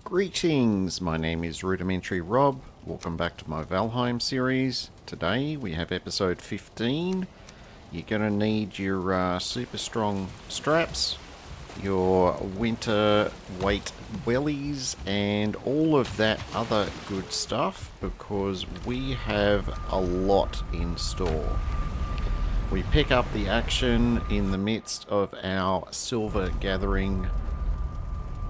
Greetings, my name is Rudimentary Rob. Welcome back to my Valheim series. Today we have episode 15. You're going to need your super strong straps, your winter weight wellies, and all of that other good stuff because we have a lot in store. We pick up the action in the midst of our silver gathering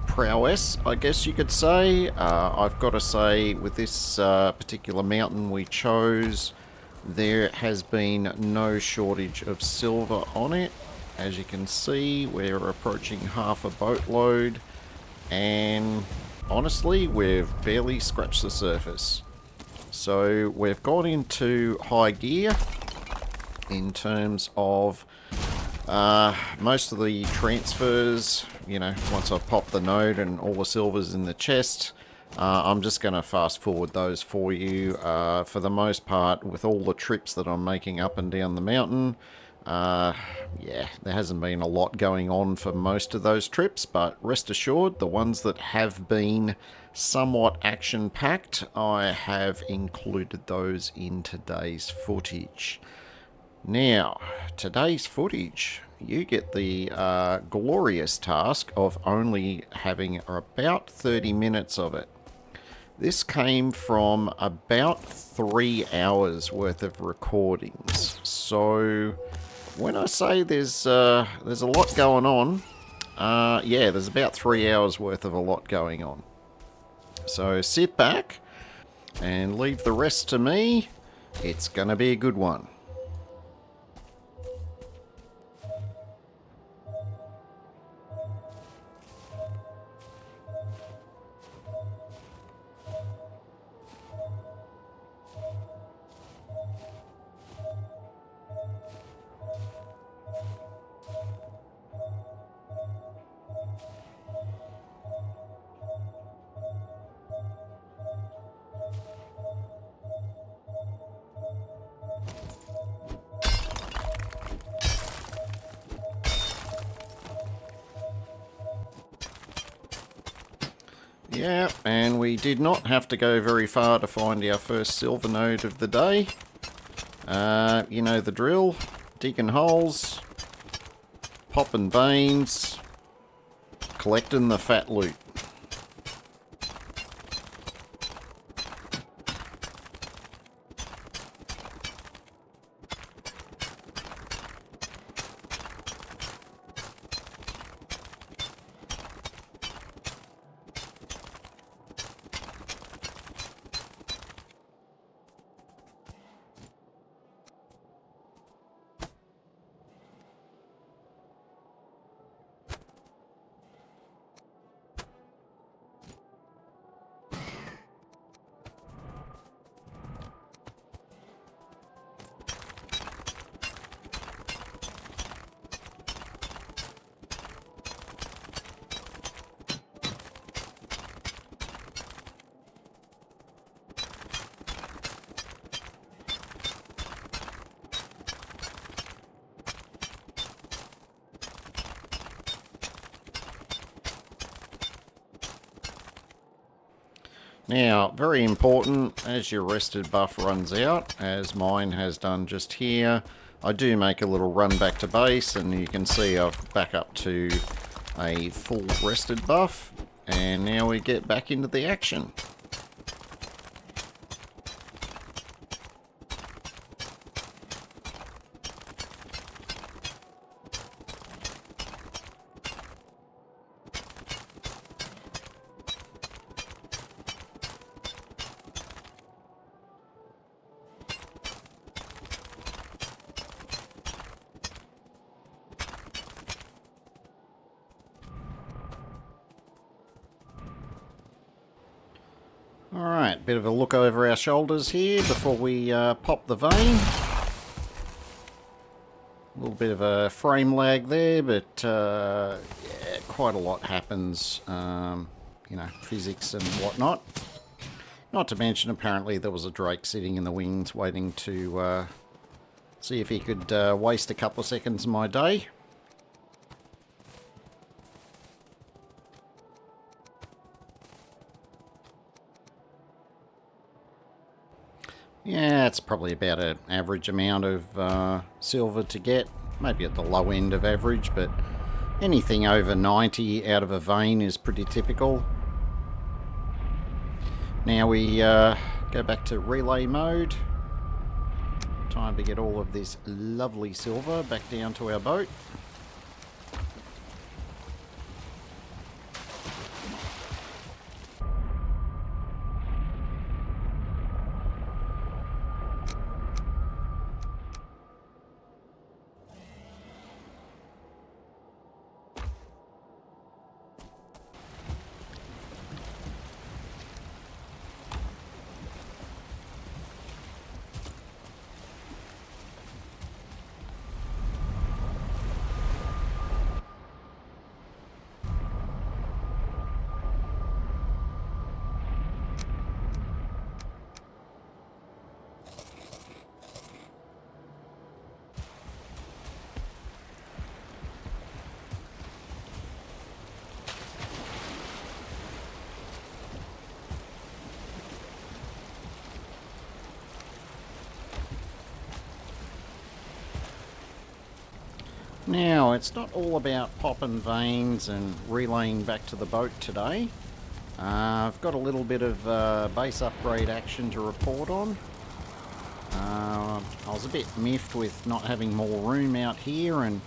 prowess, I guess you could say. I've got to say, with this particular mountain we chose, there has been no shortage of silver on it. As you can see, we're approaching half a boatload, and honestly, we've barely scratched the surface. So we've gone into high gear in terms of most of the transfers. You know, once I've popped the node and all the silver's in the chest, I'm just going to fast forward those for you. For the most part, with all the trips that I'm making up and down the mountain, yeah, there hasn't been a lot going on for most of those trips, but rest assured, the ones that have been somewhat action-packed, I have included those in today's footage. Now, today's footage, you get the glorious task of only having about 30 minutes of it. This came from about 3 hours worth of recordings. So, when I say there's a lot going on, yeah, there's about 3 hours worth of a lot going on. So sit back and leave the rest to me. It's going to be a good one. Yeah, and we did not have to go very far to find our first silver node of the day. You know the drill. Digging holes, popping veins, collecting the fat loot. Now, very important, as your rested buff runs out, as mine has done just here, I do make a little run back to base, and you can see I've back up to a full rested buff, and now we get back into the action. Alright, bit of a look over our shoulders here before we pop the vein. A little bit of a frame lag there, but yeah, quite a lot happens, you know, physics and whatnot. Not to mention, apparently there was a Drake sitting in the wings waiting to see if he could waste a couple of seconds of my day. Yeah, it's probably about an average amount of silver to get. Maybe at the low end of average, but anything over 90 out of a vein is pretty typical. Now we go back to relay mode. Time to get all of this lovely silver back down to our boat. Now, it's not all about popping veins and relaying back to the boat today. I've got a little bit of base upgrade action to report on. I was a bit miffed with not having more room out here, and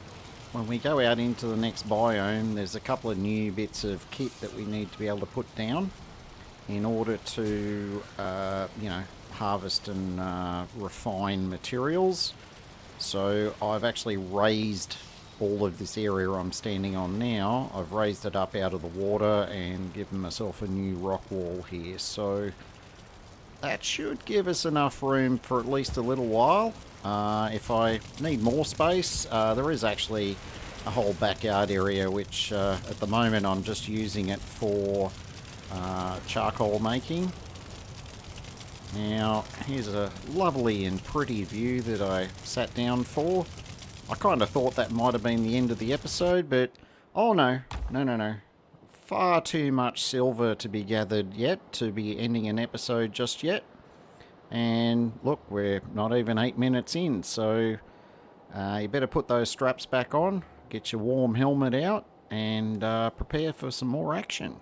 when we go out into the next biome, there's a couple of new bits of kit that we need to be able to put down in order to, harvest and refine materials. So I've actually raised all of this area I'm standing on now. I've raised it up out of the water and given myself a new rock wall here. So that should give us enough room for at least a little while. If I need more space, there is actually a whole backyard area which at the moment I'm just using it for charcoal making. Now, here's a lovely and pretty view that I sat down for. I kind of thought that might have been the end of the episode, but oh no. Far too much silver to be gathered yet to be ending an episode just yet. And look, we're not even 8 minutes in, so you better put those straps back on, get your warm helmet out, and prepare for some more action.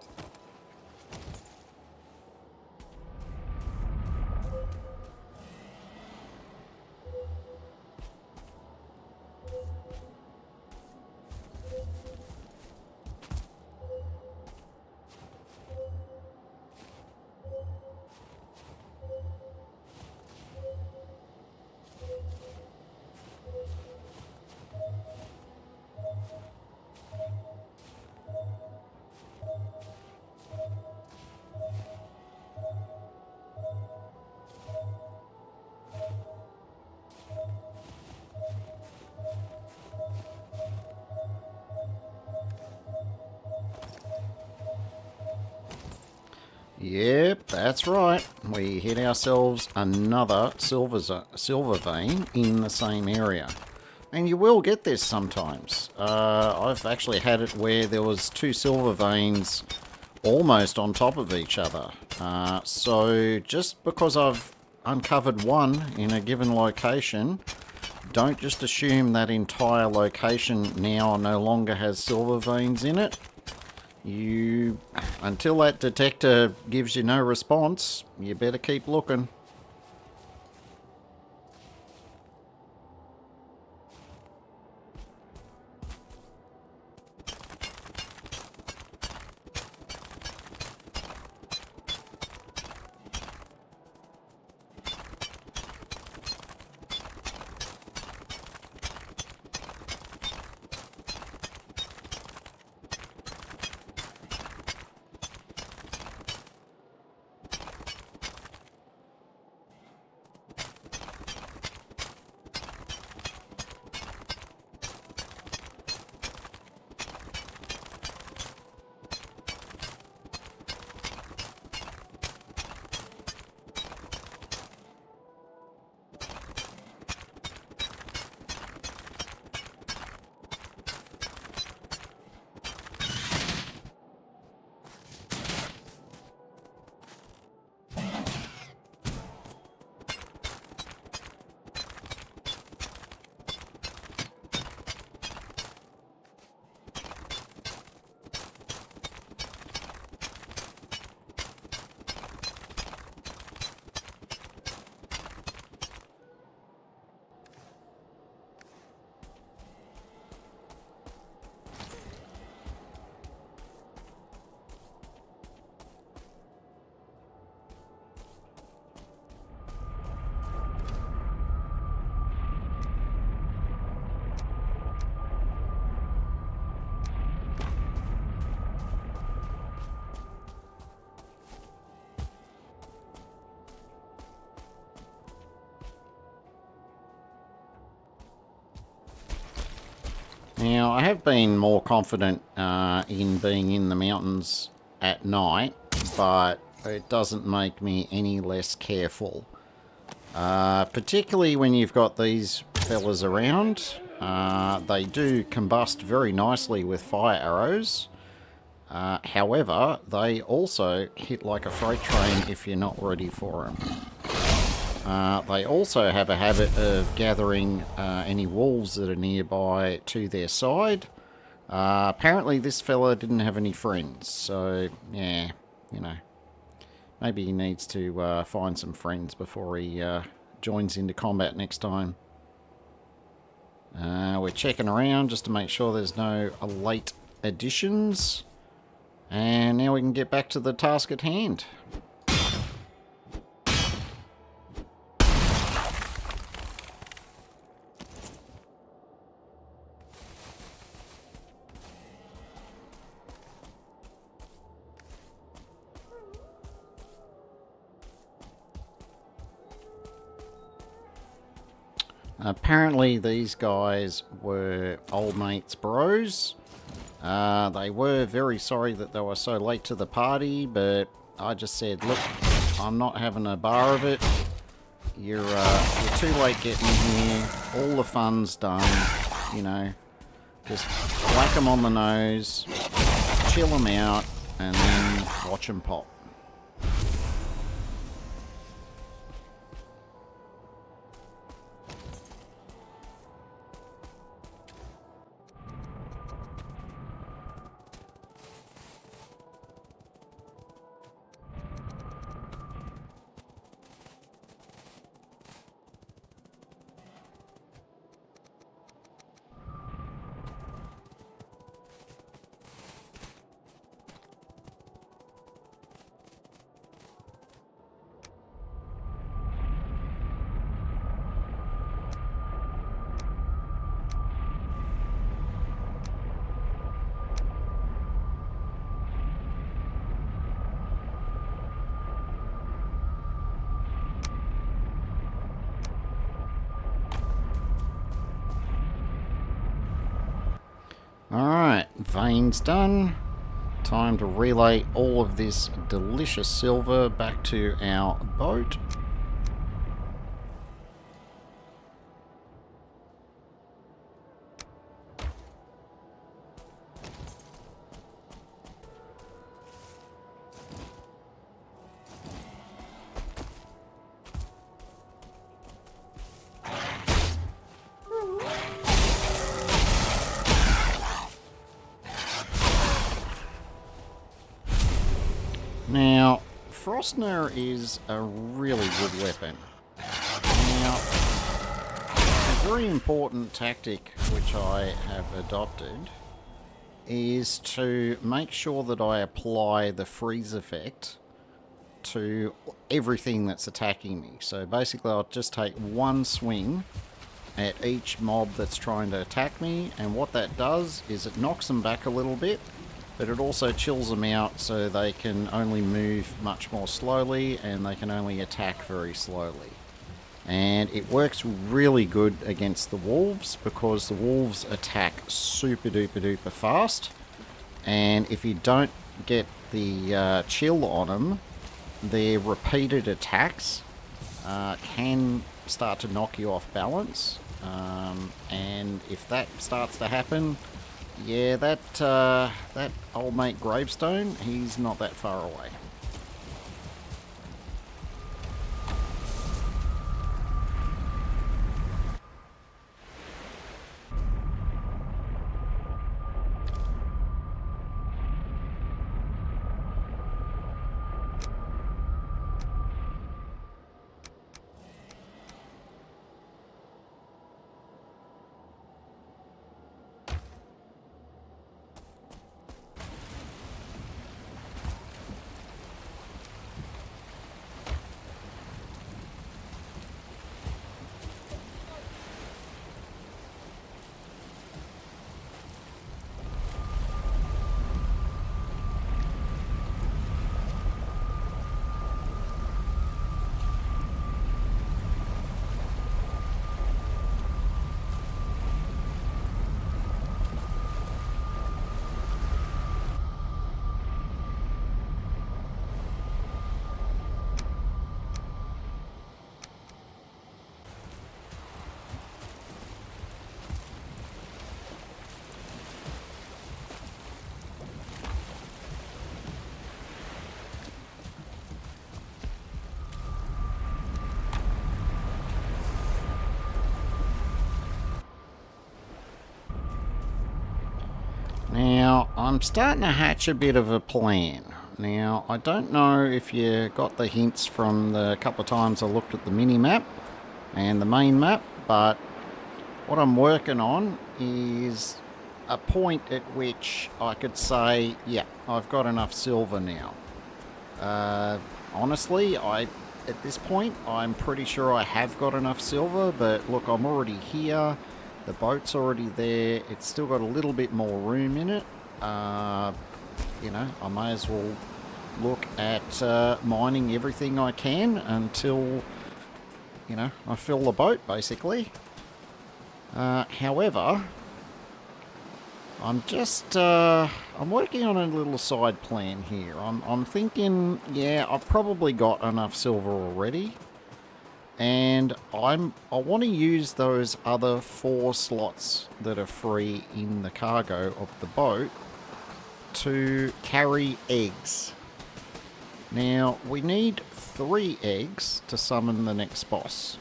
Yep, that's right. We hit ourselves another silver vein in the same area. And you will get this sometimes. I've actually had it where there was two silver veins almost on top of each other. So just because I've uncovered one in a given location, don't just assume that entire location now no longer has silver veins in it. Until that detector gives you no response, you better keep looking. Now, I have been more confident in being in the mountains at night, but it doesn't make me any less careful. Particularly when you've got these fellas around. They do combust very nicely with fire arrows. However, they also hit like a freight train if you're not ready for them. They also have a habit of gathering any wolves that are nearby to their side. Apparently this fella didn't have any friends, so yeah, you know, maybe he needs to find some friends before he joins into combat next time. We're checking around just to make sure there's no late additions. And now we can get back to the task at hand. Apparently these guys were old mates bros. They were very sorry that they were so late to the party, but I just said, look, I'm not having a bar of it. You're too late getting here. All the fun's done. You know, just whack them on the nose, chill them out, and then watch them pop. Alright, veins done. Time to relay all of this delicious silver back to our boat. Now, Frostner is a really good weapon. Now, a very important tactic which I have adopted is to make sure that I apply the freeze effect to everything that's attacking me. So basically I'll just take one swing at each mob that's trying to attack me, and what that does is it knocks them back a little bit, but it also chills them out so they can only move much more slowly and they can only attack very slowly. And it works really good against the wolves because the wolves attack super duper duper fast, and if you don't get the chill on them, their repeated attacks can start to knock you off balance, and if that starts to happen, yeah, that old mate Gravestone, he's not that far away. Now, I'm starting to hatch a bit of a plan. Now, I don't know if you got the hints from the couple of times I looked at the mini-map and the main map, but what I'm working on is a point at which I could say, yeah, I've got enough silver now. Honestly, at this point, I'm pretty sure I have got enough silver, but look, I'm already here. The boat's already there. It's still got a little bit more room in it. You know, I may as well look at mining everything I can until, you know, I fill the boat, basically. However, I'm just, I'm working on a little side plan here. I'm thinking, yeah, I've probably got enough silver already. And I want to use those other 4 slots that are free in the cargo of the boat to carry eggs. Now, we need 3 eggs to summon the next boss.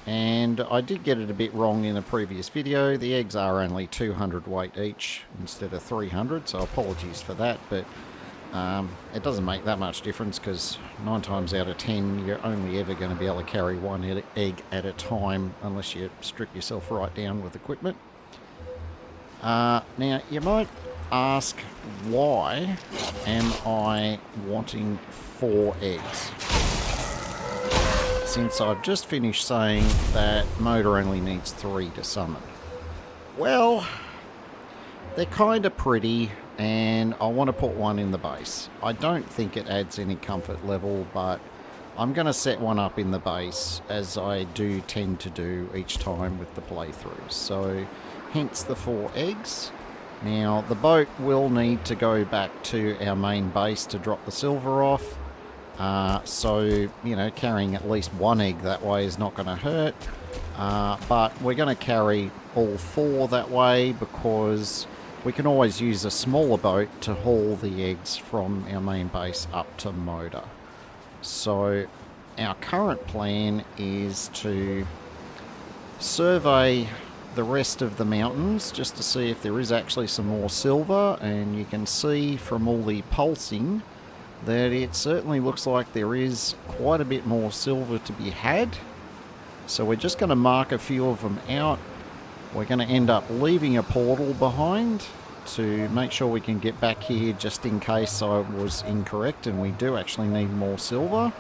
And I did get it a bit wrong in a previous video. The eggs are only 200 weight each instead of 300, so apologies for that, but it doesn't make that much difference because 9 times out of 10 you're only ever going to be able to carry 1 egg at a time unless you strip yourself right down with equipment. Now, you might ask, why am I wanting 4 eggs? Since I've just finished saying that Motor only needs 3 to summon. Well, they're kind of pretty, and I want to put 1 in the base. I don't think it adds any comfort level, but I'm going to set 1 up in the base, as I do tend to do each time with the playthroughs. So, hence the 4 eggs. Now, the boat will need to go back to our main base to drop the silver off. So, you know, carrying at least 1 egg that way is not going to hurt. But we're going to carry all 4 that way because we can always use a smaller boat to haul the eggs from our main base up to Moda. So, our current plan is to survey the rest of the mountains just to see if there is actually some more silver, and you can see from all the pulsing that it certainly looks like there is quite a bit more silver to be had. So we're just going to mark a few of them out. We're going to end up leaving a portal behind to make sure we can get back here just in case I was incorrect and we do actually need more silver.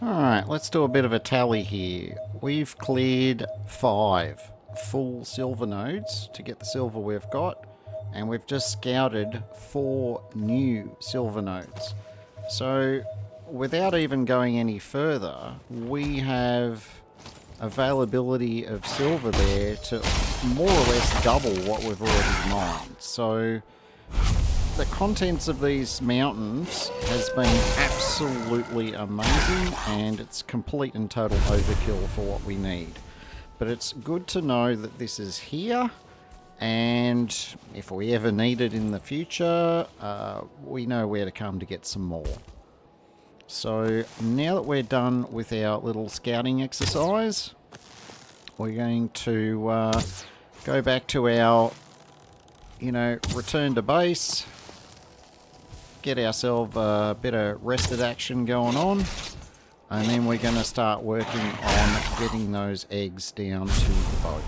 Alright, let's do a bit of a tally here. We've cleared 5 full silver nodes to get the silver we've got, and we've just scouted 4 new silver nodes. So, without even going any further, we have availability of silver there to more or less double what we've already mined. So, the contents of these mountains has been absolutely amazing, and it's complete and total overkill for what we need. But it's good to know that this is here, and if we ever need it in the future, we know where to come to get some more. So now that we're done with our little scouting exercise, we're going to go back to our, return to base, get ourselves a bit of rested action going on, and then we're going to start working on getting those eggs down to the boat.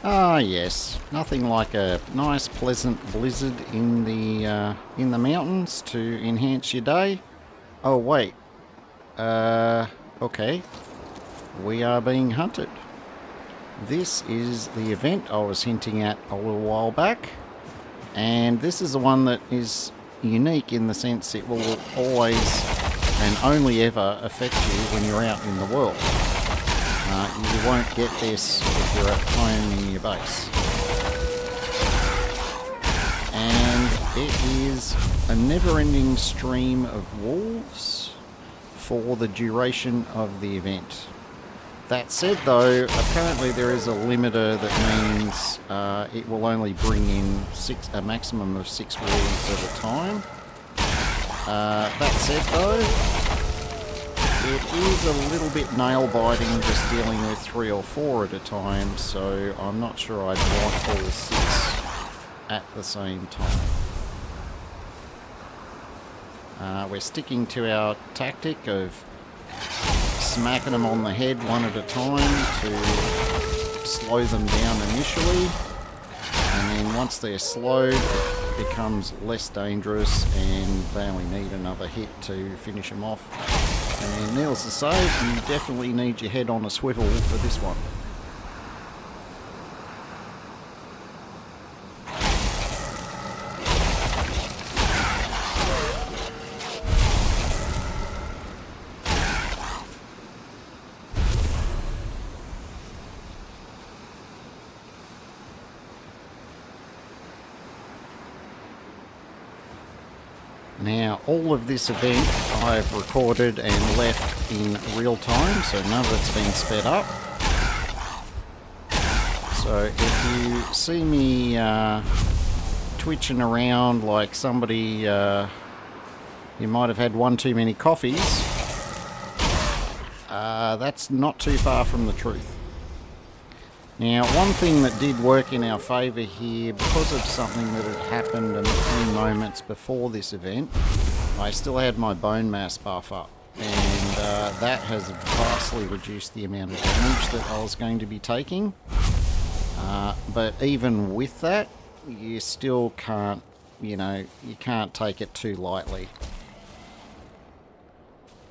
Ah, yes. Nothing like a nice, pleasant blizzard in the mountains to enhance your day. Oh, wait. Okay. We are being hunted. This is the event I was hinting at a little while back. And this is the one that is unique in the sense it will always and only ever affect you when you're out in the world. You won't get this if you're at home in your base. And it is a never-ending stream of wolves for the duration of the event. That said though, apparently there is a limiter that means it will only bring in a maximum of 6 wolves at a time. That said though, it is a little bit nail-biting just dealing with 3 or 4 at a time, so I'm not sure I'd want all 6 at the same time. We're sticking to our tactic of smacking them on the head one at a time to slow them down initially, and then once they're slowed it becomes less dangerous and they only need another hit to finish them off. And needless to say, you definitely need your head on a swivel for this one. Now, all of this event I've recorded and left in real time, so none of it's been sped up. So if you see me twitching around like somebody, you might have had one too many coffees, that's not too far from the truth. Now, one thing that did work in our favour here, because of something that had happened in a few moments before this event, I still had my bone mass buff up, and that has vastly reduced the amount of damage that I was going to be taking. But even with that, you still can't, you can't take it too lightly.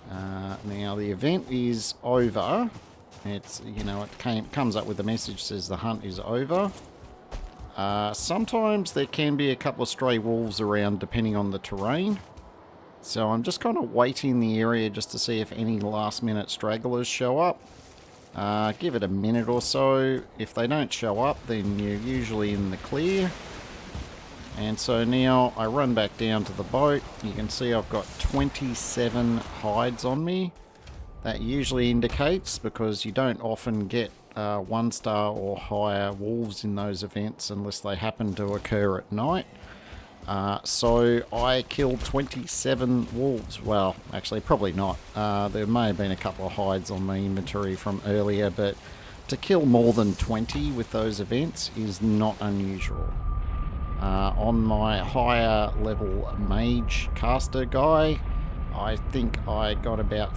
Now, the event is over. It's, it comes up with a message that says the hunt is over. Sometimes there can be a couple of stray wolves around depending on the terrain. So I'm just kind of waiting in the area just to see if any last minute stragglers show up. Give it a minute or so. If they don't show up, then you're usually in the clear. And so now I run back down to the boat. You can see I've got 27 hides on me. That usually indicates, because you don't often get 1-star or higher wolves in those events unless they happen to occur at night. So I killed 27 wolves. Well, actually probably not. There may have been a couple of hides on my inventory from earlier, but to kill more than 20 with those events is not unusual. On my higher level mage caster guy, I think I got about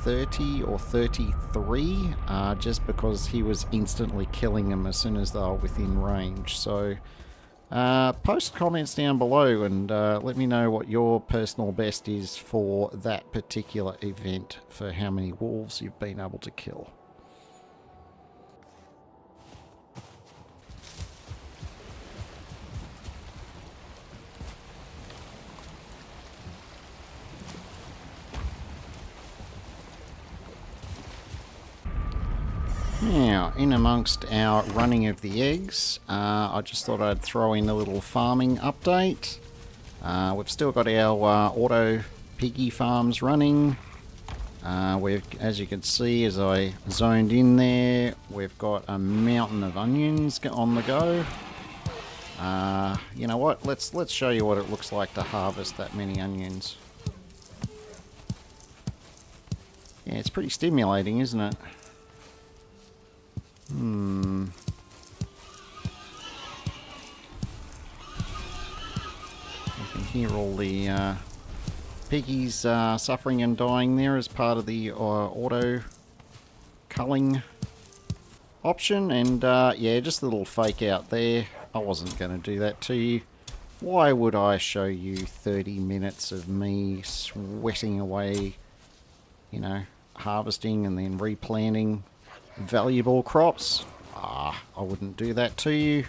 30 or 33 just because he was instantly killing them as soon as they were within range. So post comments down below and let me know what your personal best is for that particular event, for how many wolves you've been able to kill. Now, in amongst our running of the eggs, I just thought I'd throw in a little farming update. We've still got our auto piggy farms running. As you can see, as I zoned in there, we've got a mountain of onions on the go. You know what? Let's show you what it looks like to harvest that many onions. Yeah, it's pretty stimulating, isn't it? You can hear all the piggies suffering and dying there as part of the auto culling option. And yeah, just a little fake out there. I wasn't going to do that to you. Why would I show you 30 minutes of me sweating away, you know, harvesting and then replanting valuable crops? I wouldn't do that to you.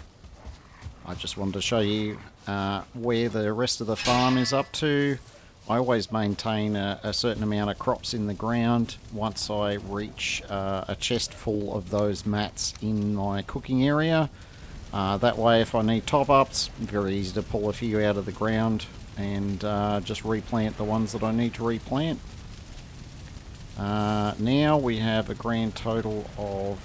I just wanted to show you where the rest of the farm is up to. I always maintain a certain amount of crops in the ground once I reach a chest full of those mats in my cooking area. That way, if I need top-ups, very easy to pull a few out of the ground and just replant the ones that I need to replant. Now we have a grand total of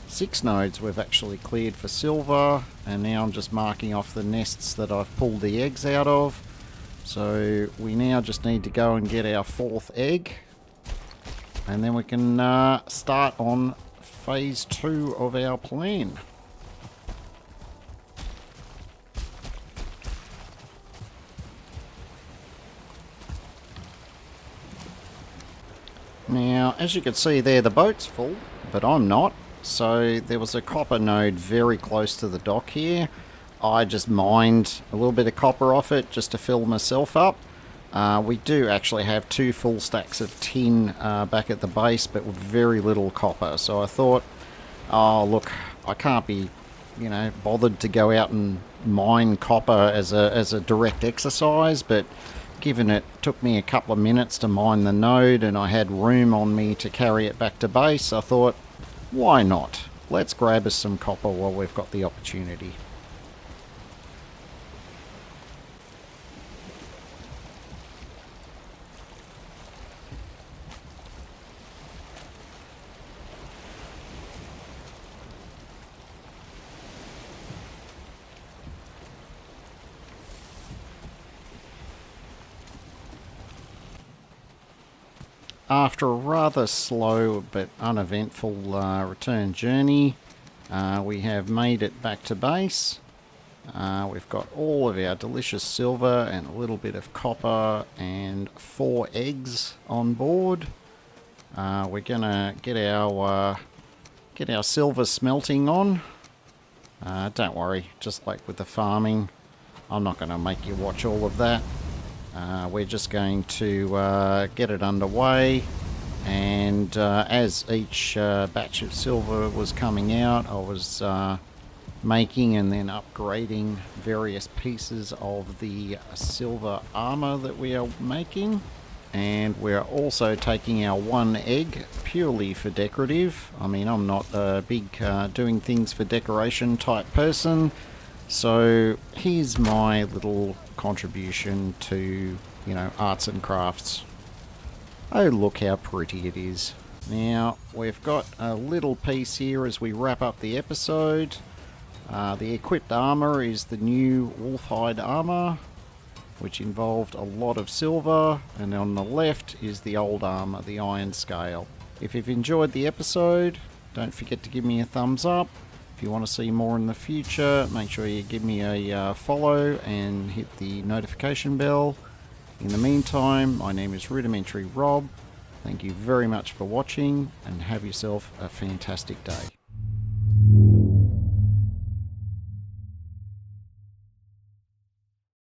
6 nodes we've actually cleared for silver, and now I'm just marking off the nests that I've pulled the eggs out of. So we now just need to go and get our 4th egg, and then we can start on phase 2 of our plan. Now, as you can see there, the boat's full, but I'm not. So there was a copper node very close to the dock here. I just mined a little bit of copper off it just to fill myself up. We do actually have 2 full stacks of tin back at the base, but with very little copper. So I thought, oh look, I can't be, you know, bothered to go out and mine copper as a direct exercise, but given it took me a couple of minutes to mine the node and I had room on me to carry it back to base, I thought, why not? Let's grab us some copper while we've got the opportunity. After a rather slow but uneventful return journey, we have made it back to base. We've got all of our delicious silver and a little bit of copper and 4 eggs on board. We're gonna get our silver smelting on. Don't worry, just like with the farming, I'm not going to make you watch all of that. We're just going to get it underway, and as each batch of silver was coming out, I was making and then upgrading various pieces of the silver armor that we are making. And we're also taking our 1 egg purely for decorative. I mean, I'm not a big doing things for decoration type person, so here's my little contribution to, you know, arts and crafts. Oh, look how pretty it is. Now, we've got a little piece here as we wrap up the episode. The equipped armor is the new wolfhide armor, which involved a lot of silver, and on the left is the old armor, the iron scale. If you've enjoyed the episode, don't forget to give me a thumbs up. If you want to see more in the future, make sure you give me a follow and hit the notification bell. In the meantime, my name is Rudimentary Rob. Thank you very much for watching, and have yourself a fantastic day.